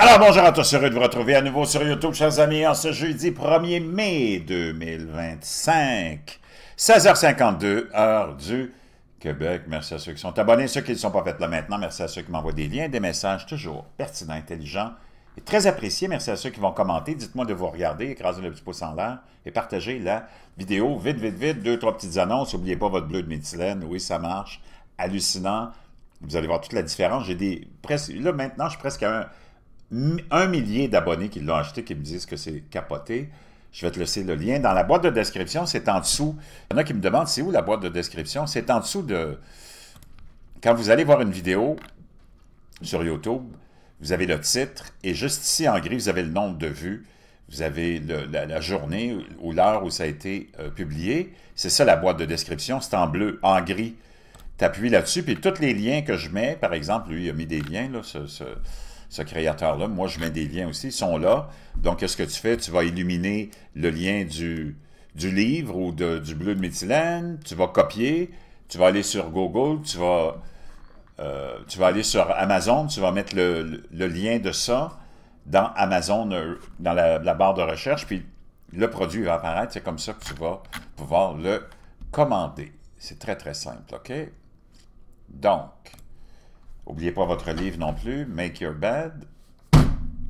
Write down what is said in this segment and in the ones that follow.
Alors, bonjour à tous, heureux de vous retrouver à nouveau sur YouTube, chers amis, en ce jeudi 1er mai 2025, 16h52, heure du Québec. Merci à ceux qui sont abonnés, ceux qui ne sont pas faits là maintenant, merci à ceux qui m'envoient des liens, des messages toujours pertinents, intelligents et très appréciés. Merci à ceux qui vont commenter, dites-moi de vous regarder, écrasez le petit pouce en l'air et partagez la vidéo. Vite, vite, vite, deux, trois petites annonces, n'oubliez pas votre bleu de méthylène, oui, ça marche, hallucinant. Vous allez voir toute la différence. J'ai des... Là, maintenant, je suis presque à un millier d'abonnés qui l'ont acheté, qui me disent que c'est capoté. Je vais te laisser le lien. Dans la boîte de description, c'est en dessous. Il y en a qui me demandent, c'est où la boîte de description? C'est en dessous de... Quand vous allez voir une vidéo sur YouTube, vous avez le titre, et juste ici, en gris, vous avez le nombre de vues. Vous avez la journée ou l'heure où ça a été publié. C'est ça, la boîte de description. C'est en bleu, en gris. Tu appuies là-dessus, puis tous les liens que je mets, par exemple, lui, il a mis des liens, là, ce créateur-là, moi, je mets des liens aussi, ils sont là. Donc, qu'est-ce que tu fais? Tu vas illuminer le lien du livre ou du bleu de méthylène, tu vas copier, tu vas aller sur Google, tu vas aller sur Amazon, tu vas mettre le lien de ça dans Amazon, dans la barre de recherche, puis le produit va apparaître, c'est comme ça que tu vas pouvoir le commander. C'est très, très simple, OK? Donc, n'oubliez pas votre livre non plus, Make Your Bed.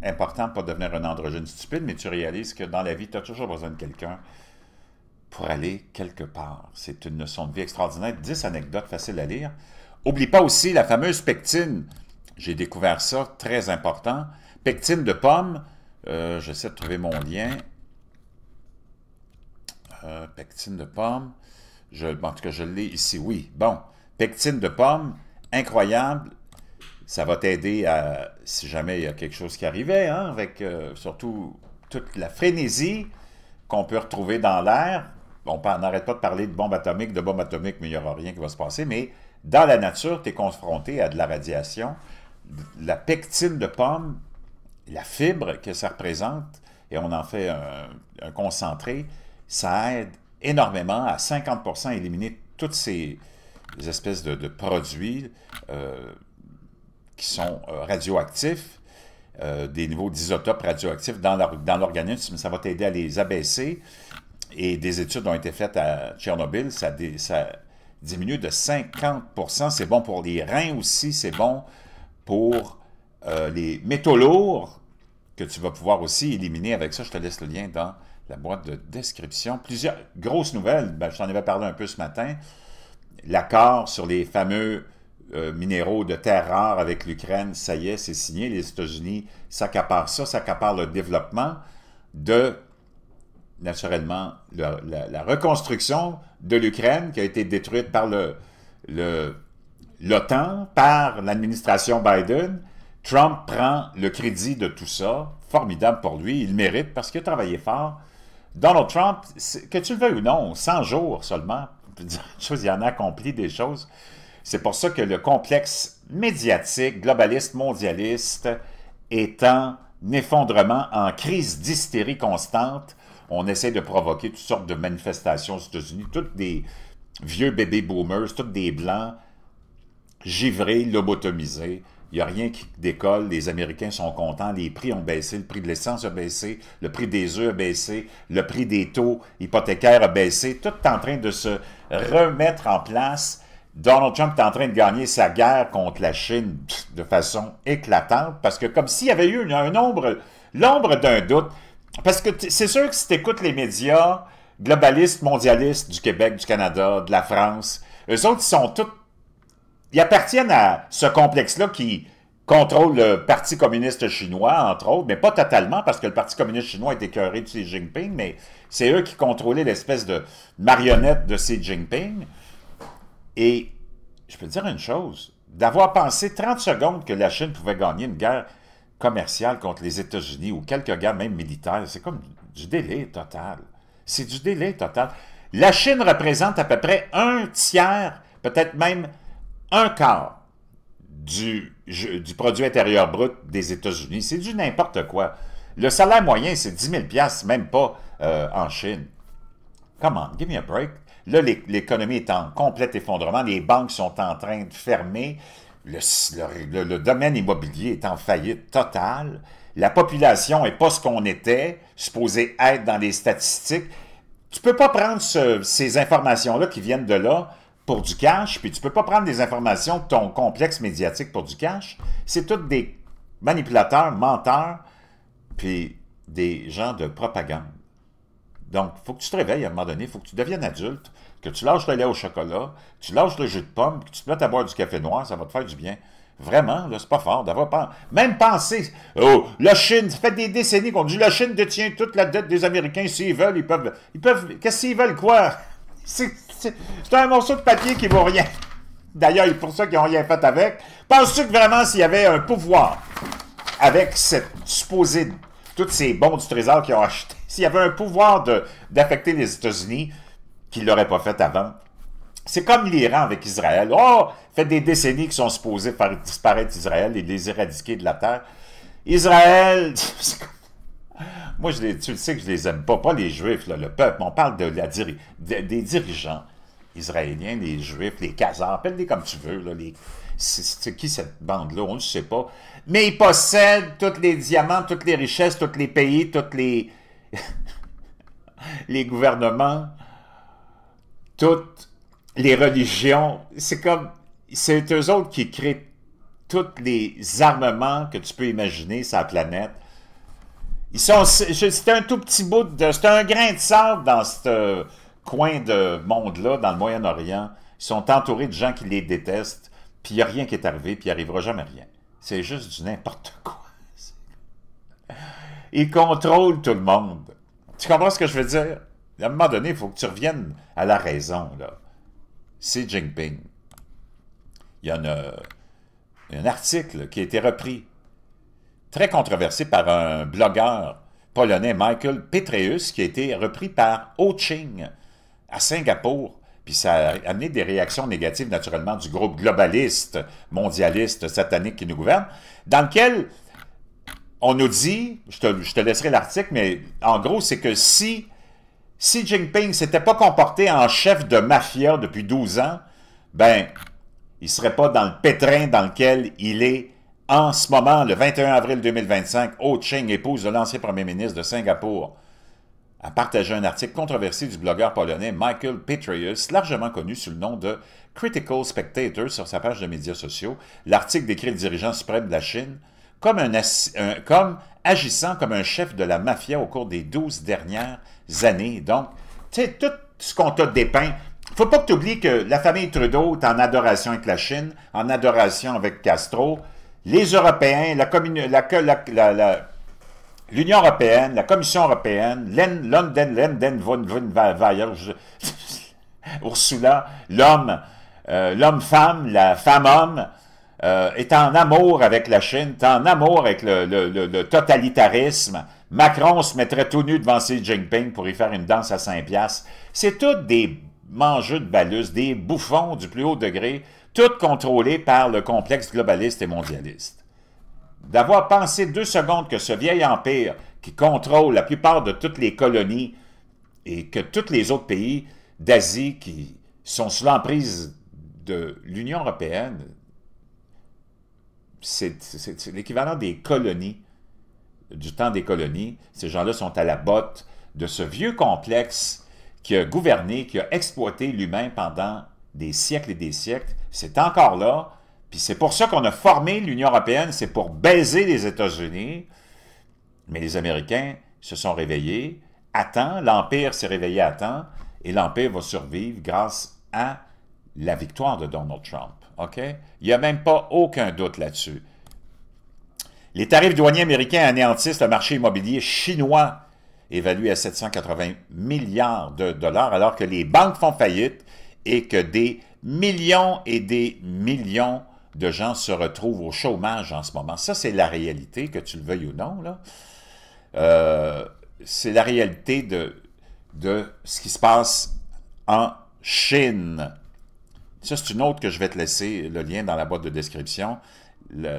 Important de ne pas devenir un androgyne stupide, mais tu réalises que dans la vie, tu as toujours besoin de quelqu'un pour aller quelque part. C'est une leçon de vie extraordinaire. 10 anecdotes faciles à lire. N'oublie pas aussi la fameuse pectine. J'ai découvert ça, très important. Pectine de pomme. J'essaie de trouver mon lien. Pectine de pomme. En tout cas, je l'ai ici, oui. Bon, pectine de pomme, incroyable. Ça va t'aider à, si jamais il y a quelque chose qui arrivait, hein, avec surtout toute la frénésie qu'on peut retrouver dans l'air. On n'arrête pas de parler de bombes atomiques, mais il n'y aura rien qui va se passer. Mais dans la nature, tu es confronté à de la radiation. La pectine de pomme, la fibre que ça représente, et on en fait un concentré, ça aide énormément à 50% éliminer toutes ces espèces de produits qui sont radioactifs, des niveaux d'isotopes radioactifs dans l'organisme. Ça va t'aider à les abaisser. Et des études ont été faites à Tchernobyl, ça diminue de 50%. C'est bon pour les reins aussi, c'est bon pour les métaux lourds que tu vas pouvoir aussi éliminer avec ça. Je te laisse le lien dans la boîte de description. Plusieurs grosses nouvelles, je t'en avais parlé un peu ce matin. L'accord sur les fameux minéraux de terres rares avec l'Ukraine, ça y est, c'est signé. Les États-Unis s'accaparent ça, s'accaparent le développement de, naturellement, la reconstruction de l'Ukraine qui a été détruite par l'OTAN, par l'administration Biden. Trump prend le crédit de tout ça. Formidable pour lui, il mérite parce qu'il a travaillé fort. Donald Trump, que tu le veuilles ou non, 100 jours seulement, il en a accompli des choses. C'est pour ça que le complexe médiatique, globaliste, mondialiste, est en effondrement, en crise d'hystérie constante. On essaie de provoquer toutes sortes de manifestations aux États-Unis, tous des vieux bébés boomers, tous des blancs, givrés, lobotomisés. Il n'y a rien qui décolle, les Américains sont contents, les prix ont baissé, le prix de l'essence a baissé, le prix des œufs a baissé, le prix des taux hypothécaires a baissé, tout est en train de se remettre en place. Donald Trump est en train de gagner sa guerre contre la Chine de façon éclatante, parce que comme s'il y avait eu l'ombre d'un doute, parce que c'est sûr que si tu écoutes les médias globalistes, mondialistes du Québec, du Canada, de la France, eux autres, ils appartiennent à ce complexe-là qui contrôle le Parti communiste chinois, entre autres, mais pas totalement, parce que le Parti communiste chinois est écœuré de Xi Jinping, mais c'est eux qui contrôlaient l'espèce de marionnette de Xi Jinping. Et je peux te dire une chose, d'avoir pensé 30 secondes que la Chine pouvait gagner une guerre commerciale contre les États-Unis, ou quelques guerres même militaires, c'est comme du délai total. C'est du délai total. La Chine représente à peu près un tiers, peut-être même un quart du produit intérieur brut des États-Unis. C'est du n'importe quoi. Le salaire moyen, c'est 10 000 $, même pas en Chine. Come on, give me a break. Là, l'économie est en complet effondrement. Les banques sont en train de fermer. le domaine immobilier est en faillite totale. La population n'est pas ce qu'on était, supposé être dans les statistiques. Tu ne peux pas prendre ces informations-là qui viennent de là pour du cash, puis tu ne peux pas prendre des informations de ton complexe médiatique pour du cash. C'est tous des manipulateurs, menteurs, puis des gens de propagande. Donc, il faut que tu te réveilles à un moment donné, il faut que tu deviennes adulte, que tu lâches le lait au chocolat, tu lâches le jus de pomme, que tu te mettes à boire du café noir, ça va te faire du bien. Vraiment, là, c'est pas fort d'avoir même pensé. Oh, la Chine, ça fait des décennies qu'on dit la Chine détient toute la dette des Américains. S'ils veulent, ils peuvent. Qu'est-ce qu'ils veulent, quoi? C'est un morceau de papier qui vaut rien. D'ailleurs, pour ça qu'ils n'ont rien fait avec. Penses-tu que vraiment, s'il y avait un pouvoir avec cette supposée, tous ces bons du Trésor qu'ils ont achetés, s'il y avait un pouvoir d'affecter les États-Unis qu'ils ne l'auraient pas fait avant? C'est comme l'Iran avec Israël. Oh, fait des décennies qu'ils sont supposés faire disparaître Israël et les éradiquer de la terre. Israël, moi, tu le sais que je les aime pas les Juifs, là, le peuple. On parle des dirigeants israéliens, les Juifs, les Khazars, appelle-les comme tu veux. C'est qui cette bande-là? On ne sait pas. Mais ils possèdent tous les diamants, toutes les richesses, tous les pays, tous les, les gouvernements, toutes les religions. C'est eux autres qui créent tous les armements que tu peux imaginer sur la planète. C'est un tout petit bout c'est un grain de sable dans ce coin de monde-là, dans le Moyen-Orient. Ils sont entourés de gens qui les détestent, puis il n'y a rien qui est arrivé, puis il n'arrivera jamais rien. C'est juste du n'importe quoi. Ils contrôlent tout le monde. Tu comprends ce que je veux dire? À un moment donné, il faut que tu reviennes à la raison, là. Xi Jinping. Il y a un article qui a été repris, très controversé par un blogueur polonais, Michael Petreus, qui a été repris par Ho Ching à Singapour. Puis ça a amené des réactions négatives, naturellement, du groupe globaliste, mondialiste, satanique qui nous gouverne, dans lequel on nous dit, je te laisserai l'article, mais en gros, c'est que si Xi Jinping ne s'était pas comporté en chef de mafia depuis 12 ans, ben, il ne serait pas dans le pétrin dans lequel il est en ce moment, le 21 avril 2025. Ho Ching, épouse de l'ancien premier ministre de Singapour, a partagé un article controversé du blogueur polonais Michael Petreus, largement connu sous le nom de Critical Spectator sur sa page de médias sociaux. L'article décrit le dirigeant suprême de la Chine comme agissant comme un chef de la mafia au cours des 12 dernières années. Donc, tu sais, tout ce qu'on t'a dépeint, il ne faut pas que tu oublies que la famille Trudeau est en adoration avec la Chine, en adoration avec Castro, les Européens, l'Union européenne, la Commission européenne, Ursula, l'homme-femme, la femme-homme, est en amour avec la Chine, est en amour avec le totalitarisme. Macron se mettrait tout nu devant Xi Jinping pour y faire une danse à 5 piastres. C'est tous des mangeux de balus, des bouffons du plus haut degré, tous contrôlés par le complexe globaliste et mondialiste. D'avoir pensé 2 secondes que ce vieil empire qui contrôle la plupart de toutes les colonies et que tous les autres pays d'Asie qui sont sous l'emprise de l'Union européenne, c'est l'équivalent des colonies, du temps des colonies. Ces gens-là sont à la botte de ce vieux complexe qui a gouverné, qui a exploité l'humain pendant des siècles et des siècles. C'est encore là. Puis c'est pour ça qu'on a formé l'Union européenne, c'est pour baiser les États-Unis. Mais les Américains se sont réveillés à temps, l'Empire s'est réveillé à temps, et l'Empire va survivre grâce à la victoire de Donald Trump. OK? Il n'y a même pas aucun doute là-dessus. Les tarifs douaniers américains anéantissent le marché immobilier chinois, évalué à 780 milliards de dollars, alors que les banques font faillite et que des millions et des millions de gens se retrouvent au chômage en ce moment. Ça, c'est la réalité, que tu le veuilles ou non, là. C'est la réalité de ce qui se passe en Chine. Ça, c'est une autre que je vais te laisser le lien dans la boîte de description.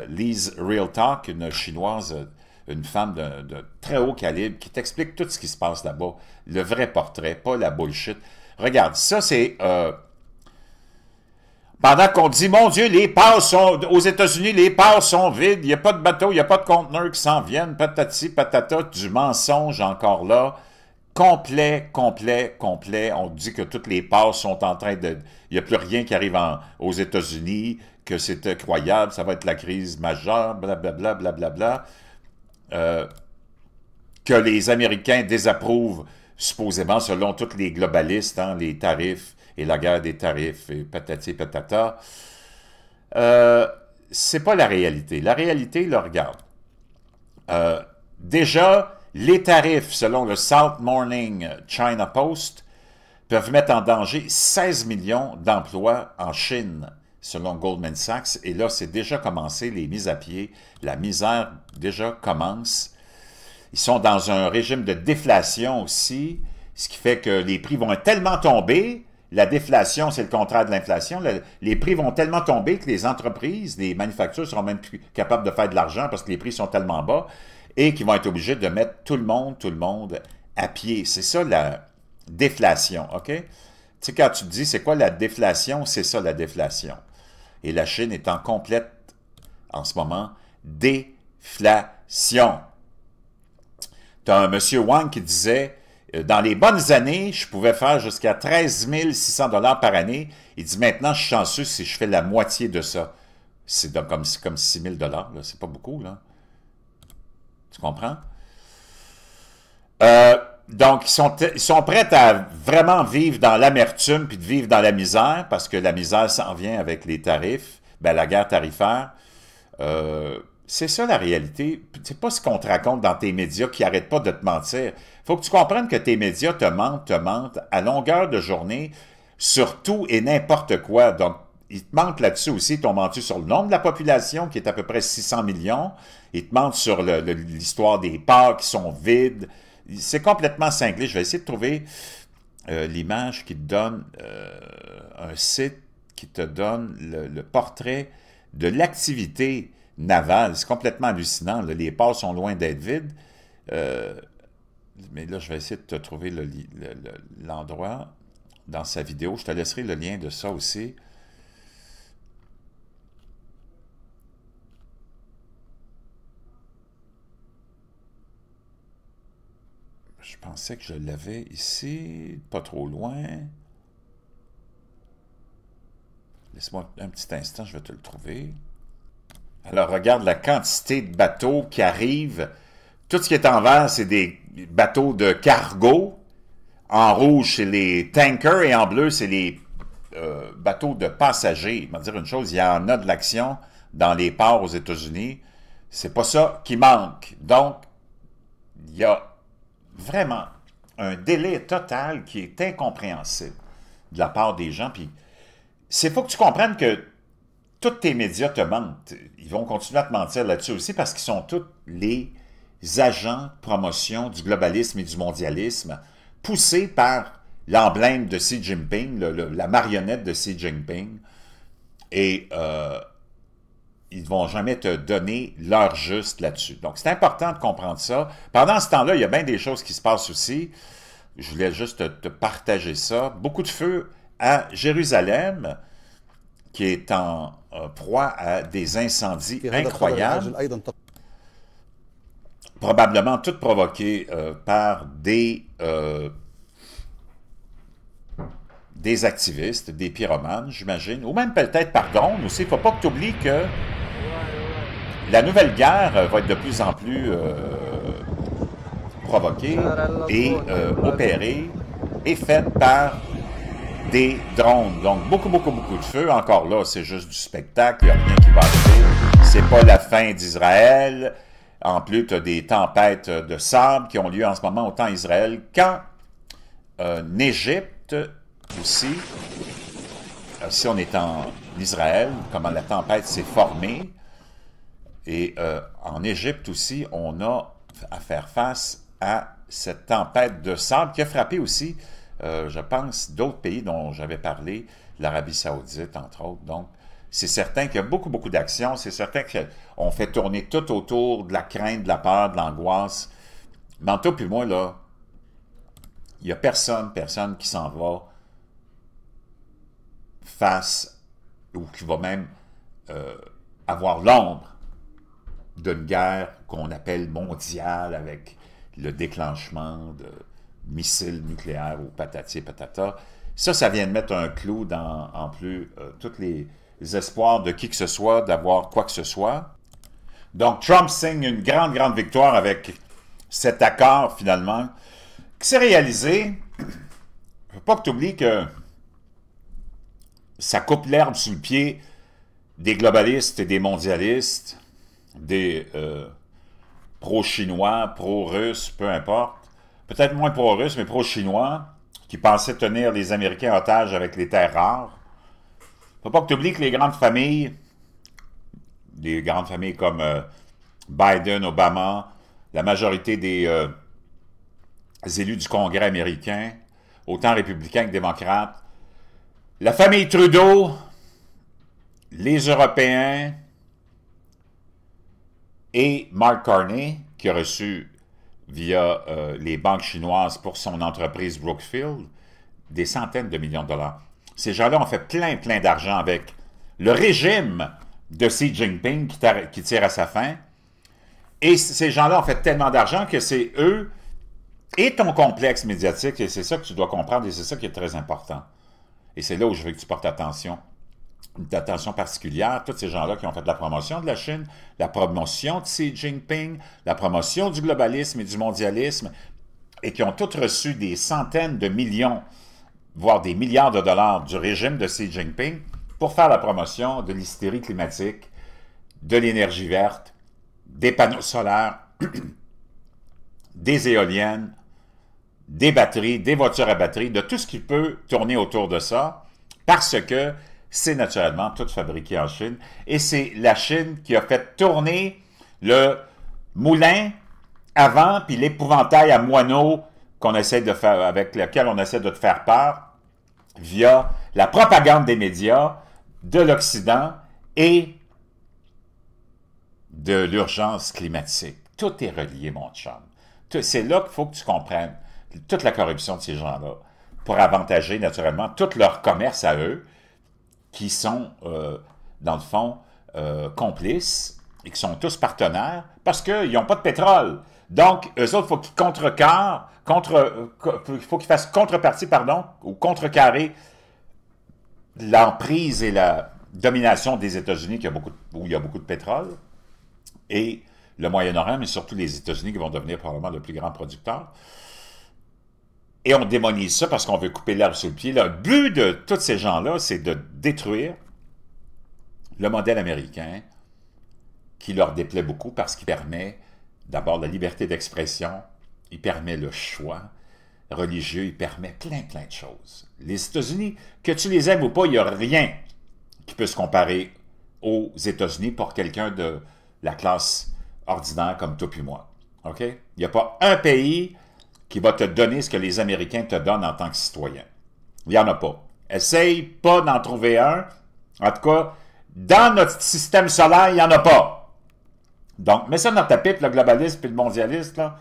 Lise Real Talk, une chinoise, une femme de très haut calibre, qui t'explique tout ce qui se passe là-bas. Le vrai portrait, pas la bullshit. Regarde, ça, c'est... Pendant qu'on dit, mon Dieu, les ports sont, aux États-Unis, les ports sont vides, il n'y a pas de bateaux, il n'y a pas de conteneurs qui s'en viennent, patati, patata, du mensonge encore là. Complet, complet, complet. On dit que toutes les ports sont en train de... Il n'y a plus rien qui arrive aux États-Unis, que c'est incroyable, ça va être la crise majeure, blablabla, blablabla. Que les Américains désapprouvent, supposément, selon tous les globalistes, hein, les tarifs et la guerre des tarifs, et patati patata. C'est pas la réalité. La réalité, là, regarde. Déjà, les tarifs, selon le South Morning China Post, peuvent mettre en danger 16 millions d'emplois en Chine, selon Goldman Sachs. Et là, c'est déjà commencé, les mises à pied. La misère déjà commence. Ils sont dans un régime de déflation aussi, ce qui fait que les prix vont tellement tomber. La déflation, c'est le contraire de l'inflation. Les prix vont tellement tomber que les entreprises, les manufactures seront même plus capables de faire de l'argent parce que les prix sont tellement bas et qu'ils vont être obligés de mettre tout le monde à pied. C'est ça la déflation, OK? Tu sais, quand tu te dis c'est quoi la déflation, c'est ça la déflation. Et la Chine est en complète, en ce moment, déflation. Tu as un monsieur Wang qui disait, dans les bonnes années, je pouvais faire jusqu'à 13 600 $ par année. Il dit, maintenant, je suis chanceux si je fais la moitié de ça. C'est comme 6 000 $, c'est pas beaucoup, là. Tu comprends? Donc, ils sont prêts à vraiment vivre dans l'amertume puis de vivre dans la misère, parce que la misère s'en vient avec les tarifs, ben, la guerre tarifaire. C'est ça la réalité. C'est pas ce qu'on te raconte dans tes médias qui n'arrêtent pas de te mentir. Faut que tu comprennes que tes médias te mentent à longueur de journée sur tout et n'importe quoi. Donc, ils te mentent là-dessus aussi. Ils t'ont menti sur le nombre de la population, qui est à peu près 600 millions. Ils te mentent sur l'histoire des ports qui sont vides. C'est complètement cinglé. Je vais essayer de trouver l'image qui te donne un site qui te donne le portrait de l'activité navale. C'est complètement hallucinant. Là. Les ports sont loin d'être vides. Mais là, je vais essayer de te trouver l'endroit dans sa vidéo. Je te laisserai le lien de ça aussi. Je pensais que je l'avais ici, pas trop loin. Laisse-moi un petit instant, je vais te le trouver. Alors, regarde la quantité de bateaux qui arrivent. Tout ce qui est en vert, c'est des bateaux de cargo. En rouge, c'est les tankers et en bleu, c'est les bateaux de passagers. Je vais dire une chose, il y en a de l'action dans les ports aux États-Unis. C'est pas ça qui manque. Donc, il y a vraiment un délai total qui est incompréhensible de la part des gens. Puis, c'est faut que tu comprennes que tous tes médias te mentent. Ils vont continuer à te mentir là-dessus aussi parce qu'ils sont tous les agents de promotion du globalisme et du mondialisme poussés par l'emblème de Xi Jinping, la marionnette de Xi Jinping. Et ils ne vont jamais te donner l'heure juste là-dessus. Donc, c'est important de comprendre ça. Pendant ce temps-là, il y a bien des choses qui se passent aussi. Je voulais juste te partager ça. Beaucoup de feux à Jérusalem, qui est en proie à des incendies incroyables, probablement toutes provoquées par des activistes, des pyromanes, j'imagine, ou même peut-être par drone aussi. Il ne faut pas que tu oublies que la nouvelle guerre va être de plus en plus provoquée et opérée et faite par des drones. Donc, beaucoup de feu. Encore là, c'est juste du spectacle. Il n'y a rien qui va arriver. C'est pas la fin d'Israël. En plus, tu as des tempêtes de sable qui ont lieu en ce moment autant en Israël qu'en Égypte aussi. Si on est en Israël, comment la tempête s'est formée. Et en Égypte aussi, on a à faire face à cette tempête de sable qui a frappé aussi, je pense, d'autres pays dont j'avais parlé, l'Arabie Saoudite, entre autres. Donc, c'est certain qu'il y a beaucoup d'actions. C'est certain qu'on fait tourner tout autour de la crainte, de la peur, de l'angoisse. Mais toi puis moi, là, il n'y a personne qui s'en va face ou qui va même avoir l'ombre d'une guerre qu'on appelle mondiale avec le déclenchement de missiles nucléaires ou patati patata. Ça vient de mettre un clou dans, en plus, tous les espoirs de qui que ce soit d'avoir quoi que ce soit. Donc, Trump signe une grande, grande victoire avec cet accord, finalement, qui s'est réalisé. Il ne faut pas que tu oublies que ça coupe l'herbe sous le pied des globalistes et des mondialistes, des pro-chinois, pro-russes, peu importe. Peut-être moins pro-russes, mais pro-chinois, qui pensaient tenir les Américains otages avec les terres rares. Il ne faut pas que tu oublies que les grandes familles comme Biden, Obama, la majorité des élus du Congrès américain, autant républicains que démocrates, la famille Trudeau, les Européens et Mark Carney, qui a reçu via les banques chinoises pour son entreprise Brookfield des centaines de millions de dollars. Ces gens-là ont fait plein d'argent avec le régime de Xi Jinping qui tire à sa fin. Et ces gens-là ont fait tellement d'argent que c'est eux et ton complexe médiatique, et c'est ça que tu dois comprendre, et c'est ça qui est très important. Et c'est là où je veux que tu portes attention, une attention particulière, tous ces gens-là qui ont fait la promotion de la Chine, la promotion de Xi Jinping, la promotion du globalisme et du mondialisme, et qui ont tous reçu des centaines de millions, voire des milliards de dollars du régime de Xi Jinping pour faire la promotion de l'hystérie climatique, de l'énergie verte, des panneaux solaires, des éoliennes, des batteries, des voitures à batterie, de tout ce qui peut tourner autour de ça, parce que c'est naturellement tout fabriqué en Chine. Et c'est la Chine qui a fait tourner le moulin avant, puis l'épouvantail à moineaux qu'on essaie de faire, avec lequel on essaie de te faire peur, via la propagande des médias, de l'Occident et de l'urgence climatique. Tout est relié, mon chum. C'est là qu'il faut que tu comprennes toute la corruption de ces gens-là pour avantager naturellement tout leur commerce à eux, qui sont, dans le fond, complices et qui sont tous partenaires parce qu'ils n'ont pas de pétrole. Donc, eux autres, il faut qu'ils il faut qu'ils fassent contrepartie, pardon, ou contrecarrer l'emprise et la domination des États-Unis où il y a beaucoup de pétrole, et le Moyen-Orient, mais surtout les États-Unis qui vont devenir probablement le plus grand producteur. Et on démonise ça parce qu'on veut couper l'herbe sous le pied. Le but de tous ces gens-là, c'est de détruire le modèle américain qui leur déplaît beaucoup parce qu'il permet d'abord la liberté d'expression, il permet le choix religieux, il permet plein de choses. Les États-Unis, que tu les aimes ou pas, il n'y a rien qui peut se comparer aux États-Unis pour quelqu'un de la classe ordinaire comme toi puis moi. OK? Il n'y a pas un pays qui va te donner ce que les Américains te donnent en tant que citoyen. Il n'y en a pas. Essaye pas d'en trouver un. En tout cas, dans notre système solaire, il n'y en a pas. Donc, mets ça dans ta pipe, le globaliste et le mondialiste, là,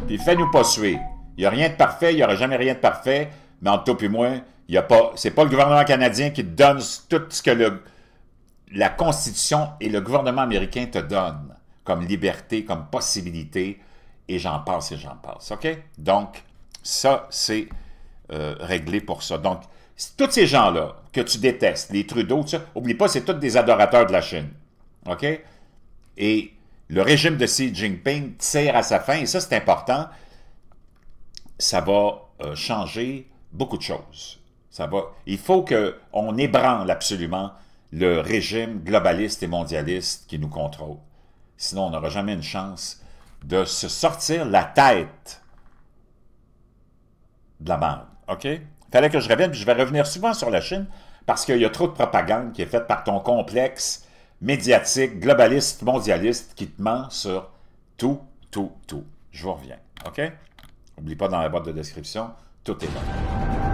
puis fais-nous pas suer. Il n'y a rien de parfait, il n'y aura jamais rien de parfait, mais entre toi et moi, il y a pas, c'est pas le gouvernement canadien qui te donne tout ce que la Constitution et le gouvernement américain te donnent comme liberté, comme possibilité, et j'en passe et j'en passe, OK? Donc, ça, c'est réglé pour ça. Donc, tous ces gens-là que tu détestes, les Trudeau, tout ça, oublie pas, c'est tous des adorateurs de la Chine, OK? Et le régime de Xi Jinping tire à sa fin, et ça, c'est important, ça va changer beaucoup de choses. Il faut qu'on ébranle absolument le régime globaliste et mondialiste qui nous contrôle. Sinon, on n'aura jamais une chance de se sortir la tête de la merde. OK? Il fallait que je revienne, puis je vais revenir souvent sur la Chine, parce qu'il y a trop de propagande qui est faite par ton complexe médiatique, globaliste, mondialiste, qui te ment sur tout. Je vous reviens. OK? N'oublie pas dans la boîte de description, tout est là.